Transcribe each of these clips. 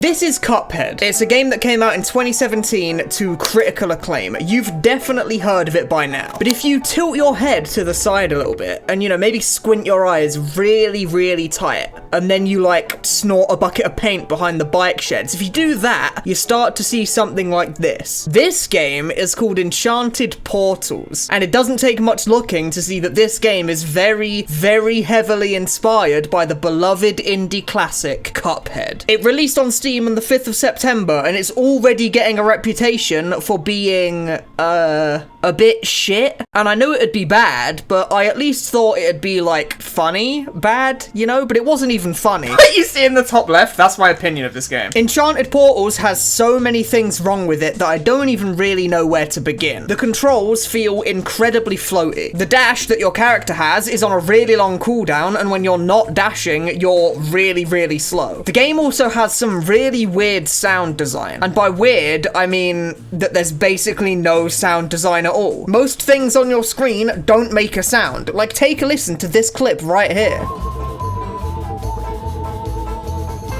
This is Cuphead. It's a game that came out in 2017 to critical acclaim. You've definitely heard of it by now. But if you tilt your head to the side a little bit and, maybe squint your eyes really, really tight, and then you, snort a bucket of paint behind the bike sheds, if you do that, you start to see something like this. This game is called Enchanted Portals, and it doesn't take much looking to see that this game is very, very heavily inspired by the beloved indie classic Cuphead. It released on Steam on the 5th of September, and it's already getting a reputation for being, a bit shit. And I knew it'd be bad, but I at least thought it'd be, funny bad, but it wasn't even funny. What you see in the top left, that's my opinion of this game. Enchanted Portals has so many things wrong with it that I don't even really know where to begin. The controls feel incredibly floaty. The dash that your character has is on a really long cooldown, and when you're not dashing, you're really, really slow. The game also has some really weird sound design. And by weird, I mean that there's basically no sound design at all. Most things on your screen don't make a sound. Take a listen to this clip right here.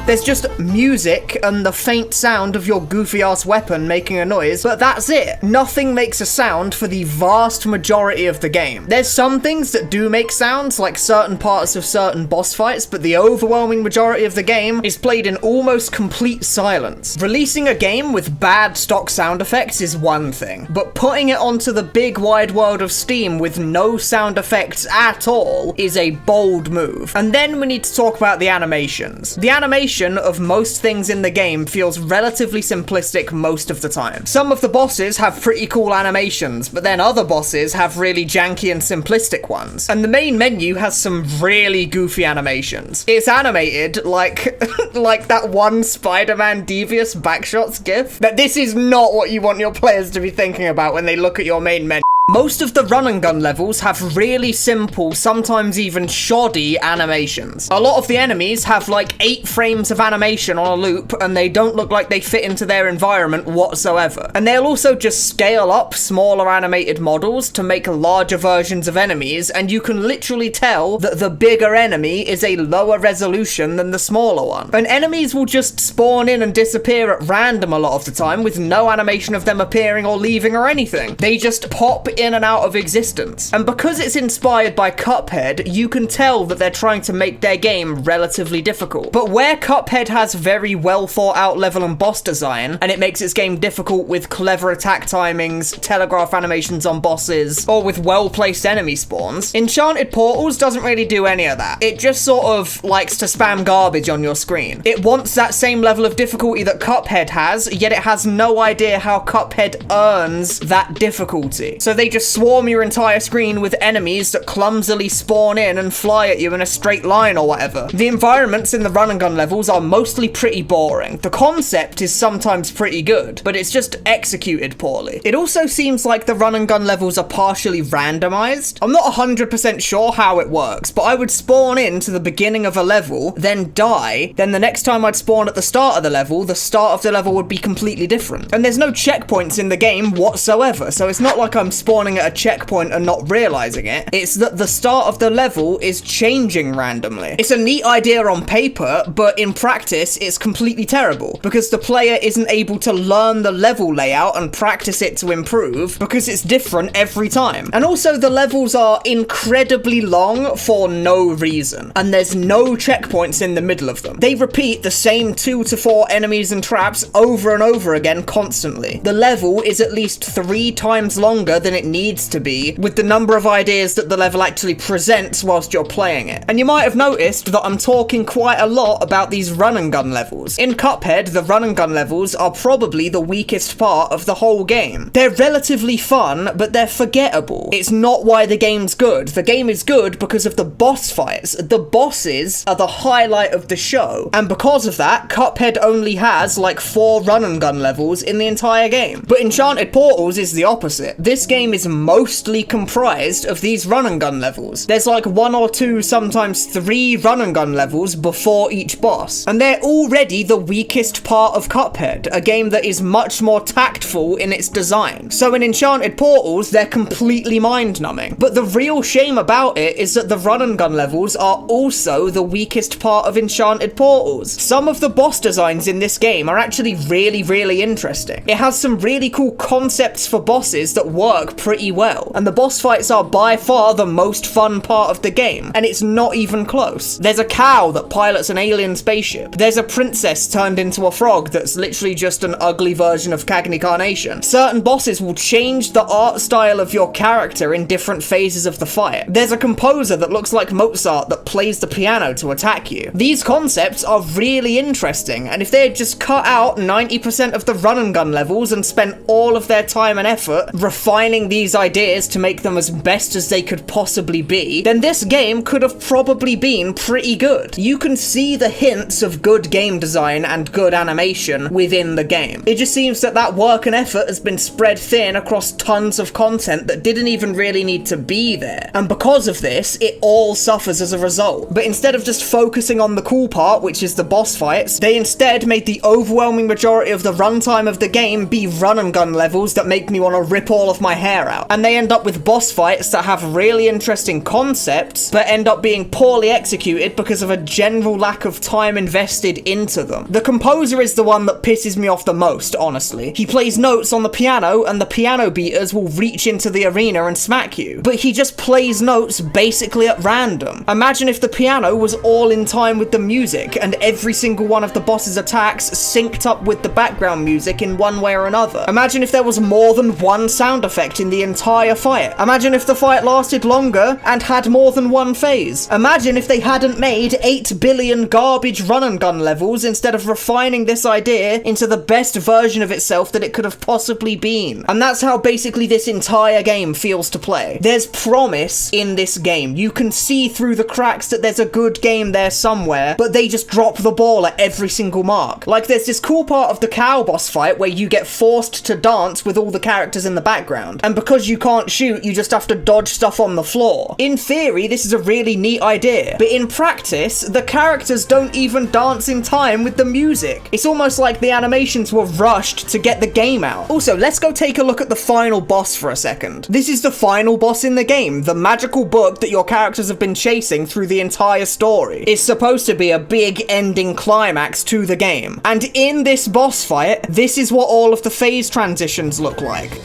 There's just music and the faint sound of your goofy-ass weapon making a noise, but that's it. Nothing makes a sound for the vast majority of the game. There's some things that do make sounds, like certain parts of certain boss fights, but the overwhelming majority of the game is played in almost complete silence. Releasing a game with bad stock sound effects is one thing, but putting it onto the big wide world of Steam with no sound effects at all is a bold move. And then we need to talk about the animations. The animation of most things in the game feels relatively simplistic most of the time. Some of the bosses have pretty cool animations, but then other bosses have really janky and simplistic ones. And the main menu has some really goofy animations. It's animated like that one Spider-Man devious backshots gif. That this is not what you want your players to be thinking about when they look at your main menu. Most of the run and gun levels have really simple, sometimes even shoddy animations. A lot of the enemies have 8 frames of animation on a loop, and they don't look like they fit into their environment whatsoever. And they'll also just scale up smaller animated models to make larger versions of enemies, and you can literally tell that the bigger enemy is a lower resolution than the smaller one. And enemies will just spawn in and disappear at random a lot of the time, with no animation of them appearing or leaving or anything. They just pop in and out of existence. And because it's inspired by Cuphead, you can tell that they're trying to make their game relatively difficult. But where Cuphead has very well thought out level and boss design, and it makes its game difficult with clever attack timings, telegraph animations on bosses, or with well-placed enemy spawns, Enchanted Portals doesn't really do any of that. It just sort of likes to spam garbage on your screen. It wants that same level of difficulty that Cuphead has, yet it has no idea how Cuphead earns that difficulty. So they just swarm your entire screen with enemies that clumsily spawn in and fly at you in a straight line or whatever. The environments in the run and gun levels are mostly pretty boring. The concept is sometimes pretty good, but it's just executed poorly. It also seems like the run and gun levels are partially randomized. I'm not 100% sure how it works, but I would spawn into the beginning of a level, then die, then the next time I'd spawn at the start of the start of the level would be completely different. And there's no checkpoints in the game whatsoever, so it's not like I'm spawning at a checkpoint and not realizing it. It's that the start of the level is changing randomly. It's a neat idea on paper, but in practice it's completely terrible because the player isn't able to learn the level layout and practice it to improve because it's different every time. And also the levels are incredibly long for no reason, and there's no checkpoints in the middle of them. They repeat the same 2 to 4 enemies and traps over and over again constantly. The level is at least 3 times longer than it needs to be, with the number of ideas that the level actually presents whilst you're playing it. And you might have noticed that I'm talking quite a lot about these run and gun levels. In Cuphead, the run and gun levels are probably the weakest part of the whole game. They're relatively fun, but they're forgettable. It's not why the game's good. The game is good because of the boss fights. The bosses are the highlight of the show, and because of that, Cuphead only has 4 run and gun levels in the entire game. But Enchanted Portals is the opposite. This game is is mostly comprised of these run and gun levels. There's like 1 or 2, sometimes 3 run and gun levels before each boss, and they're already the weakest part of Cuphead, a game that is much more tactful in its design. So in Enchanted Portals, they're completely mind-numbing. But the real shame about it is that the run and gun levels are also the weakest part of Enchanted Portals. Some of the boss designs in this game are actually really interesting. It has some really cool concepts for bosses that work pretty well, and the boss fights are by far the most fun part of the game, and it's not even close. There's a cow that pilots an alien spaceship. There's a princess turned into a frog that's literally just an ugly version of Cagney Carnation. Certain bosses will change the art style of your character in different phases of the fight. There's a composer that looks like Mozart that plays the piano to attack you. These concepts are really interesting, and if they had just cut out 90% of the run and gun levels and spent all of their time and effort refining these ideas to make them as best as they could possibly be, then this game could have probably been pretty good. You can see the hints of good game design and good animation within the game. It just seems that that work and effort has been spread thin across tons of content that didn't even really need to be there. And because of this, it all suffers as a result. But instead of just focusing on the cool part, which is the boss fights, they instead made the overwhelming majority of the runtime of the game be run and gun levels that make me want to rip all of my hair out. And they end up with boss fights that have really interesting concepts, but end up being poorly executed because of a general lack of time invested into them. The composer is the one that pisses me off the most, honestly. He plays notes on the piano, and the piano beaters will reach into the arena and smack you. But he just plays notes basically at random. Imagine if the piano was all in time with the music, and every single one of the boss's attacks synced up with the background music in one way or another. Imagine if there was more than one sound effect in the entire fight. Imagine if the fight lasted longer and had more than one phase. Imagine if they hadn't made 8 billion garbage run and gun levels instead of refining this idea into the best version of itself that it could have possibly been. And that's how basically this entire game feels to play. There's promise in this game. You can see through the cracks that there's a good game there somewhere, but they just drop the ball at every single mark. Like, there's this cool part of the cow boss fight where you get forced to dance with all the characters in the background, and because you can't shoot, you just have to dodge stuff on the floor. In theory, this is a really neat idea, but in practice, the characters don't even dance in time with the music. It's almost like the animations were rushed to get the game out. Also, let's go take a look at the final boss for a second. This is the final boss in the game, the magical book that your characters have been chasing through the entire story. It's supposed to be a big ending climax to the game. And in this boss fight, this is what all of the phase transitions look like.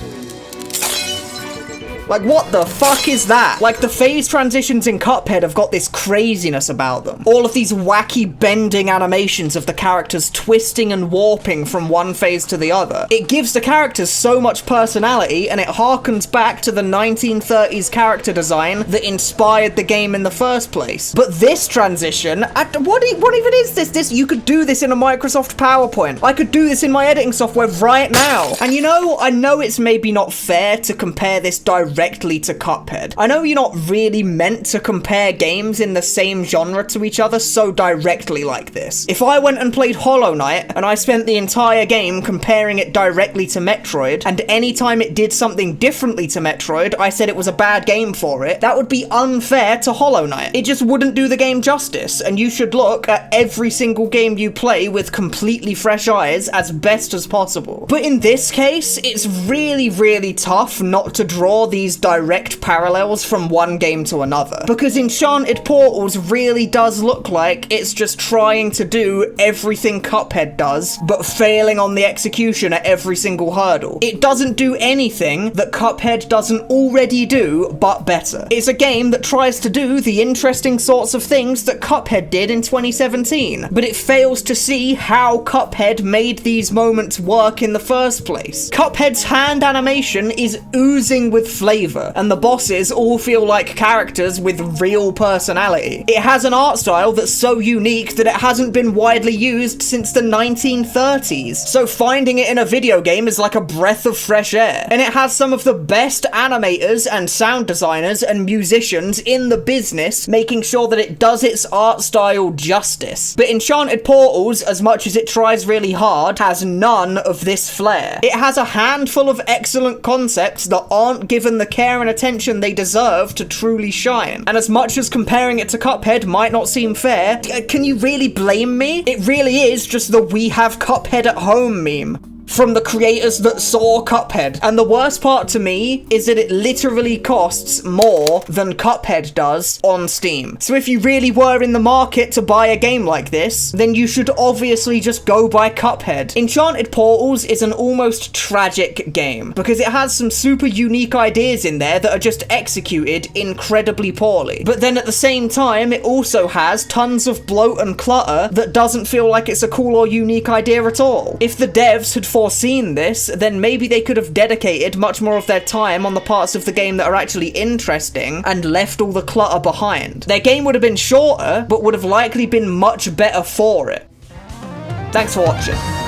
Like, what the fuck is that? Like, the phase transitions in Cuphead have got this craziness about them. All of these wacky bending animations of the characters twisting and warping from one phase to the other. It gives the characters so much personality, and it harkens back to the 1930s character design that inspired the game in the first place. But this transition, what even is this? You could do this in a Microsoft PowerPoint. I could do this in my editing software right now. And you know, I know it's maybe not fair to compare this directly to Cuphead. I know you're not really meant to compare games in the same genre to each other so directly like this. If I went and played Hollow Knight and I spent the entire game comparing it directly to Metroid, and anytime it did something differently to Metroid, I said it was a bad game for it, that would be unfair to Hollow Knight. It just wouldn't do the game justice, and you should look at every single game you play with completely fresh eyes as best as possible. But in this case, it's really tough not to draw these direct parallels from one game to another, because Enchanted Portals really does look like it's just trying to do everything Cuphead does, but failing on the execution at every single hurdle. It doesn't do anything that Cuphead doesn't already do, but better. It's a game that tries to do the interesting sorts of things that Cuphead did in 2017, but it fails to see how Cuphead made these moments work in the first place. Cuphead's hand animation is oozing with flavor, and the bosses all feel like characters with real personality. It has an art style that's so unique that it hasn't been widely used since the 1930s, so finding it in a video game is like a breath of fresh air. And it has some of the best animators and sound designers and musicians in the business making sure that it does its art style justice. But Enchanted Portals, as much as it tries really hard, has none of this flair. It has a handful of excellent concepts that aren't given the the care and attention they deserve to truly shine. And as much as comparing it to Cuphead might not seem fair, can you really blame me? It really is just the "we have Cuphead at home" meme from the creators that saw Cuphead. And the worst part to me is that it literally costs more than Cuphead does on Steam. So if you really were in the market to buy a game like this, then you should obviously just go buy Cuphead. Enchanted Portals is an almost tragic game because it has some super unique ideas in there that are just executed incredibly poorly. But then at the same time, it also has tons of bloat and clutter that doesn't feel like it's a cool or unique idea at all. If the devs had foreseen this, then maybe they could have dedicated much more of their time on the parts of the game that are actually interesting and left all the clutter behind. Their game would have been shorter, but would have likely been much better for it. Thanks for watching.